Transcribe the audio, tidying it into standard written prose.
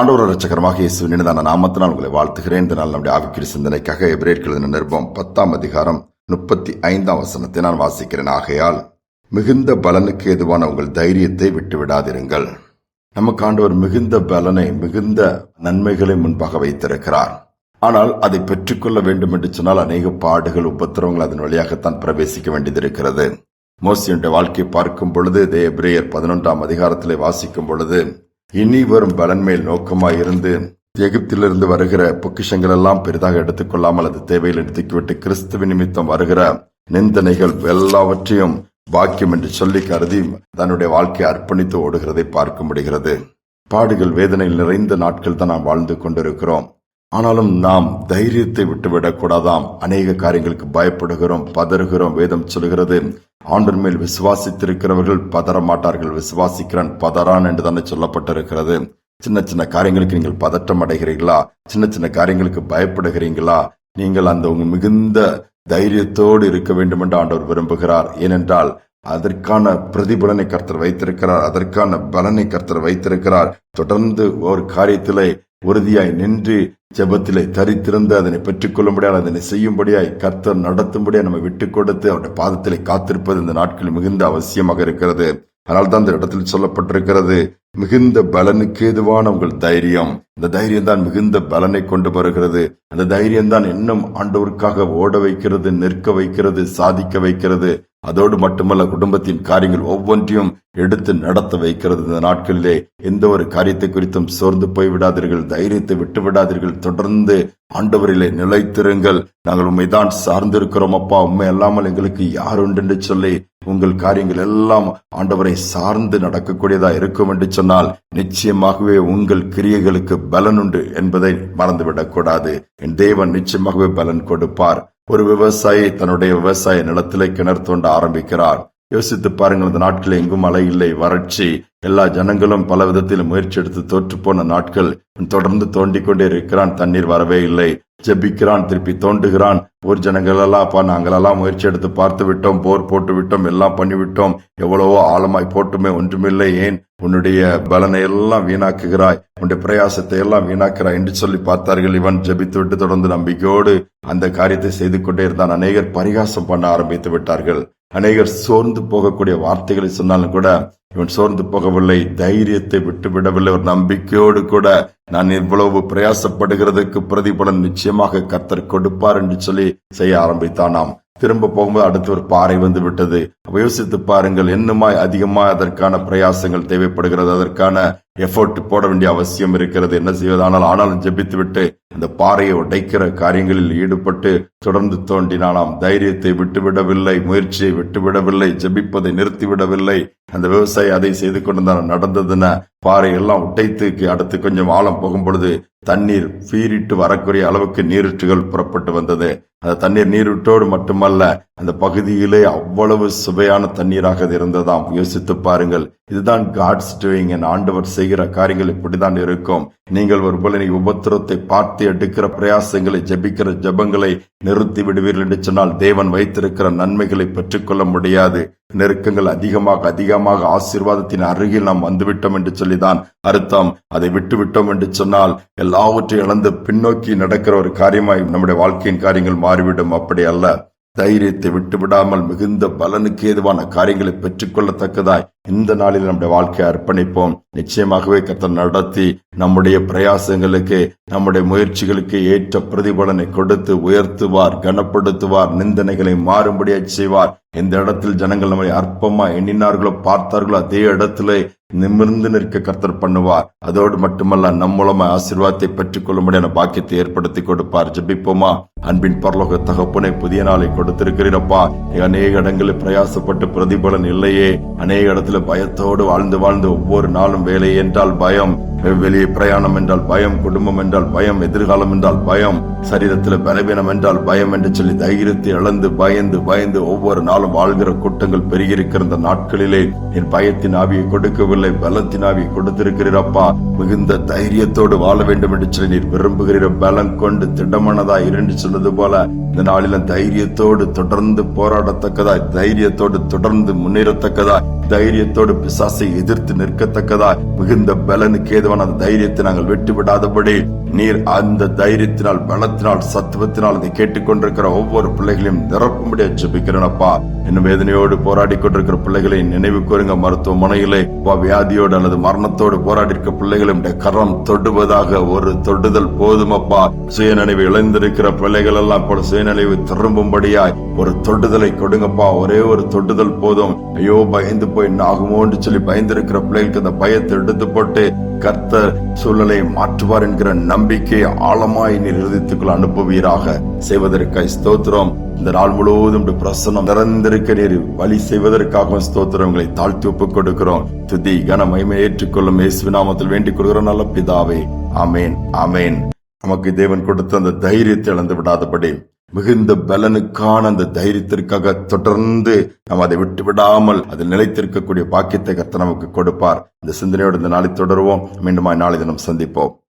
ஆண்டவர் இரட்சகரமாக இயேசுவின் இனிதான நாமத்தினால் உங்களை வாழ்த்துகிறேன். இந்த நாள் நம்முடைய ஆவிக்குரிய சிந்தனைக்காக எபிரேயருக்கு எழுதின நிருபம் 10ஆம் அதிகாரம் 35ஆம் வசனத்தை நான் வாசிக்கிறேன். ஆகையால் மிகுந்த பலனுக்கு ஏதுவான உங்கள் தைரியத்தை விட்டுவிடாதிருங்கள். நமக்கு ஆண்டவர் மிகுந்த பலனை, மிகுந்த நன்மைகளை முன்பாக வைத்திருக்கிறார். ஆனால் அதை பெற்றுக்கொள்ள வேண்டும் என்று சொன்னால் அநேக பாடுகள், உபத்திரவங்கள் அதன் வழியாகத்தான் பிரவேசிக்க வேண்டியது இருக்கிறது. மோசேயுடைய வாழ்க்கையை பார்க்கும் பொழுது, எபிரேயர் 11ஆம் அதிகாரத்திலே வாசிக்கும் பொழுது, இனி வரும் பலன் மேல் நோக்கமாயிருந்து எகிப்திலிருந்து வருகிற பொக்கிஷங்கள் எல்லாம் பெரிதாக எடுத்துக்கொள்ளாமல் அது தேவையில் எடுத்துக்கிவிட்டு கிறிஸ்துவின் நிமித்தம் வருகிற நிந்தனைகள் எல்லாவற்றையும் பாக்கியம் என்று சொல்லி கருதி தன்னுடைய வாழ்க்கையை அர்ப்பணித்து ஓடுகிறதை பார்க்க முடிகிறது. பாடுகள், வேதனைகள் நிறைந்த நாட்கள் தான் நாம் வாழ்ந்து கொண்டிருக்கிறோம். ஆனாலும் நாம் தைரியத்தை விட்டுவிடக் கூடாதாம். அநேக காரியங்களுக்கு பயப்படுகிறோம், பதறுகிறோம். வேதம் சொல்கிறது, ஆண்டவர் மேல் விசுவாசித்திருக்கிறவர்கள் பதற மாட்டார்கள், விசுவாசிக்கிறான் பதறான் என்று தானே சொல்லப்பட்டிருக்கிறது. சின்ன சின்ன காரியங்களுக்கு நீங்கள் பதற்றம் அடைகிறீர்களா? சின்ன சின்ன காரியங்களுக்கு பயப்படுகிறீங்களா? நீங்கள் அந்த உங்க மிகுந்த தைரியத்தோடு இருக்க வேண்டும் என்று ஆண்டவர் விரும்புகிறார். ஏனென்றால் அதற்கான பிரதிபலனை கர்த்தர் வைத்திருக்கிறார், அதற்கான பலனை கர்த்தர் வைத்திருக்கிறார். தொடர்ந்து ஒரு காரியத்திலே உறுதியாய் நின்று ஜெபத்திலே தரித்திருந்து அதனை பெற்றுக்கொள்ளும்படியால், அதனை செய்யும்படியாய் கர்த்தர் நடத்தும்படியா நம்ம விட்டுக் கொடுத்து அவருடைய பாதத்திலே காத்திருப்பது இந்த நாட்களில் மிகுந்த அவசியமாக இருக்கிறது. அதனால்தான் இந்த இடத்தில் சொல்லப்பட்டிருக்கிறது, மிகுந்த பலனுக்கு ஏதுவான உங்கள் தைரியம். இந்த தைரியம் தான் மிகுந்த பலனை கொண்டு வருகிறது. அந்த தைரியம் தான் இன்னும் ஆண்டவருக்காக ஓட வைக்கிறது, நிற்க வைக்கிறது, சாதிக்க வைக்கிறது. அதோடு மட்டுமல்ல, குடும்பத்தின் காரியங்கள் ஒவ்வொன்றையும் எடுத்து நடத்த வைக்கிறது. இந்த நாட்களிலே எந்த ஒரு காரியத்தை குறித்தும் சோர்ந்து போய்விடாதீர்கள், தைரியத்தை விட்டு விடாதீர்கள். தொடர்ந்து ஆண்டவரிலே நிலைத்திருங்கள். நாங்கள் உண்மைதான் சார்ந்திருக்கிறோம் அப்பா, உண்மை அல்லாமல் எங்களுக்கு யார் உண்டு என்று சொல்லி உங்கள் காரியங்கள் எல்லாம் ஆண்டவரை சார்ந்து நடக்கக்கூடியதா இருக்கும் என்று சொன்னால் நிச்சயமாகவே உங்கள் கிரியைகளுக்கு பலன் உண்டு என்பதை மறந்துவிடக் கூடாது. என் தேவன் நிச்சயமாகவே பலன் கொடுப்பார். ஒரு விவசாயி தன்னுடைய விவசாய நிலத்திலே கிணறு தோண்ட ஆரம்பிக்கிறார். யோசித்து பாருங்கள், இந்த நாட்களில் எங்கும் மழை இல்லை, வறட்சி. எல்லா ஜனங்களும் பல விதத்தில் முயற்சி எடுத்து தோற்று போன நாட்கள். தொடர்ந்து தோண்டிக் கொண்டே இருக்கிறான், தண்ணீர் வரவே இல்லை. ஜெபிக்கிறான், திருப்பி தோண்டுகிறான். ஊர் ஜனங்கள் எல்லாம், அப்பா நாங்களெல்லாம் முயற்சி எடுத்து பார்த்து விட்டோம், போர் போட்டு விட்டோம், எல்லாம் பண்ணிவிட்டோம், எவ்வளவோ ஆழமாய் போட்டுமே ஒன்றுமில்லை, ஏன் உன்னுடைய பலனை எல்லாம் வீணாக்குகிறாய், உன்னுடைய பிரயாசத்தை எல்லாம் வீணாக்குறாய் என்று சொல்லி பார்த்தார்கள். இவன் ஜெபித்து விட்டு தொடர்ந்து நம்பிக்கையோடு அந்த காரியத்தை செய்து கொண்டே இருந்தான். அநேகர் பரிகாசம் பண்ண ஆரம்பித்து விட்டார்கள். அநேகர் சோர்ந்து போகக்கூடிய வார்த்தைகளை சொன்னாலும் கூட இவன் சோர்ந்து போகவில்லை, தைரியத்தை விட்டுவிடவில்லை. ஒரு நம்பிக்கையோடு கூட நான் இவ்வளவு பிரயாசப்படுகிறதுக்கு பிரதிபலன் நிச்சயமாக கர்த்தர் கொடுப்பார் என்று சொல்லி செய்ய ஆரம்பித்தானாம். திரும்ப போகும்போது அடுத்து ஒரு பாறை வந்து விட்டது. யோசித்து பாருங்கள், இன்னுமாய் அதிகமாய் அதற்கான பிரயாசங்கள் தேவைப்படுகிறது, அதற்கான எஃபோர்ட் போட வேண்டிய அவசியம் இருக்கிறது. என்ன செய்வதானால் ஆனாலும் ஜெபித்து விட்டு அந்த பாறையை உடைக்கிற காரியங்களில் ஈடுபட்டு தொடர்ந்து தோண்டினானாம். தைரியத்தை விட்டுவிடவில்லை, முயற்சியை விட்டுவிடவில்லை, ஜெபிப்பதை நிறுத்திவிடவில்லை. அந்த விவசாயி அதை செய்து கொண்டு நடந்ததுன்னா பாறை எல்லாம் உடைத்து அடுத்து கொஞ்சம் ஆழம் போகும் பொழுது தண்ணீர் பீரிட்டு வரக்கூடிய அளவுக்கு நீரூற்றுகள் புறப்பட்டு வந்தது. அந்த தண்ணீர் நீரூற்றோடு மட்டுமல்ல, அந்த பகுதியிலே அவ்வளவு சுவையான தண்ணீராக இருந்ததாம். யோசித்து பாருங்கள், இதுதான் காட்ஸ் டூயிங். ஆண்டவர் செய்கிற காரியங்கள் இப்படிதான் இருக்கும். நீங்கள் ஒரு போல உபத்திரத்தை பார்த்து எடுக்கிற பிரயாசங்களை, ஜெபிக்கிற ஜெபங்களை நிறுத்தி விடுவீர்கள் என்று சொன்னால் தேவன் வைத்திருக்கிற நன்மைகளை பெற்றுக்கொள்ள முடியாது. நெருக்கங்கள் அதிகமாக அதிகமாக ஆசீர்வாதத்தின் அருகில் நாம் வந்துவிட்டோம் என்று சொல்லிதான் அர்த்தம். அதை விட்டுவிட்டோம் என்று சொன்னால் எல்லாவற்றையும் இழந்து பின்னோக்கி நடக்கிற ஒரு காரியமாய் நம்முடைய வாழ்க்கையின் காரியங்கள் மாறிவிடும். அப்படி அல்ல. தைரியத்தை விட்டுவிடாமல் மிகுந்த பலனுக்கு ஏதுவான காரியங்களை பெற்றுக்கொள்ளத்தக்கதாய் இந்த நாளில் நம்முடைய வாழ்க்கையை அர்ப்பணிப்போம். நிச்சயமாகவே கர்த்தர் நடத்தி நம்முடைய பிரயாசங்களுக்கு, நம்முடைய முயற்சிகளுக்கு ஏற்ற பிரதிபலனை கொடுத்து உயர்த்துவார், கனப்படுத்துவார், நிந்தனைகளை மாறும்படியாக செய்வார். எந்த இடத்தில் ஜனங்கள் நம்மை அற்பமா எண்ணினார்களோ, பார்த்தார்களோ, அதே இடத்திலே நிமிர்ந்து நிற்க கர்த்தர் பண்ணுவார். அதோடு மட்டுமல்ல, நம் மூலமா ஆசீர்வாதத்தை பெற்றுக் கொள்ளும்படியான பாக்கியத்தை ஏற்படுத்தி கொடுப்பார். ஜெபிப்போமா? அன்பின் பரலோக தகப்பனே, புதிய நாளை கொடுத்திருக்கிறீரப்பா. அநேக இடங்களில் பிரயாசப்பட்டு பிரதிபலன் இல்லையே. அநேக இடத்துல பயத்தோடு வாழ்ந்து ஒவ்வொரு நாளும் வேலை என்றால் பயம், வெளியே பிரயாணம் என்றால் பயம், குடும்பம் என்றால் பயம், எதிர்காலம் என்றால் பயம், சரீரத்தில் பலவீனம் என்றால் பயம் என்று சொல்லி தைரியத்தை இழந்து பயந்து ஒவ்வொரு நாளும் வாழ்கிற கூட்டங்கள் பெருகியிருக்கிற இந்த நாட்களிலே என் பயத்தின் ஆவியை கொடுக்கவில்லை, பலத்தின் ஆவியை கொடுத்திருக்கிறீரப்பா. மிகுந்த தைரியத்தோடு வாழ வேண்டும் என்று சொல்லி நீர் விரும்புகிறீர். பலம் கொண்டு திடமனதா இருந்து சொல்வது போல இந்த நாளில தைரியத்தோடு தொடர்ந்து போராடத்தக்கதாய், தைரியத்தோடு தொடர்ந்து முன்னேறத்தக்கதாய், தைரிய தைரியத்தோடு பிசாசை எதிர்த்து நிற்கத்தக்கதா மிகுந்த பலனுக்கு ஏதுவான அந்த தைரியத்தை நாங்கள் விட்டு விடாதபடி நீர் அந்த தைரியத்தினால், பலத்தினால், சத்துவத்தினால் அதை கேட்டுக்கொண்டிருக்கிற ஒவ்வொரு பிள்ளைகளையும் நிரப்பும்படியா ஜெபிக்கிறேனப்பா. இன்னும் வேதனையோடு போராடி கொண்டிருக்கிற பிள்ளைகளை நினைவு கூறுங்க. மருத்துவமனையிலே வியாதியோடு அல்லது மரணத்தோடு போராடி இருக்க பிள்ளைகளும் கரம் தொடுவதாக ஒரு தொடுதல் போதுமப்பா. சுயநினைவு இழந்திருக்கிற பிள்ளைகள் எல்லாம் போல சுயநினைவு திரும்பும்படியாய் ஒரு தொடுதலை கொடுங்கப்பா. ஒரே ஒரு தொடுதல் போதும். ஐயோ பயந்து போய் என்ன ஆகுமோன்னு சொல்லி பயந்திருக்கிற பிள்ளைகளுக்கு அந்த பயத்தை எடுத்து போட்டு கர்த்தர் சூழலை மாற்றுவார் என்கிற நம்பிக்கையை ஆழமாய் நீர் இருதயத்துக்குள் அனுப்புவீராக. செய்வதற்காய் ஸ்தோத்திரம். இந்த நாள் முழுவதும் பிரசன்னம் நிறைந்திருக்க நீர் வழி செய்வதற்காக ஸ்தோத்திரங்களை தாழ்த்தி ஒப்புக் கொடுக்கிறோம். துதி கன மகிமை ஏற்றுக்கொள்ளும் இயேசுவின் நாமத்தில் வேண்டிக் கொள்கிறோம் நல்ல பிதாவே. ஆமேன், ஆமேன். நமக்கு தேவன் கொடுத்த அந்த தைரியத்தை இழந்து விடாதபடி மிகுந்த பலனுக்கான அந்த தைரியத்திற்காக தொடர்ந்து நாம் அதை விட்டு விடாமல் அதில் நிலைத்திருக்கக்கூடிய பாக்கியத்தை கர்த்தர் நமக்கு கொடுப்பார். இந்த சிந்தனையோடு இந்த நாளை தொடருவோம். மீண்டும் நாளை தினம் சந்திப்போம்.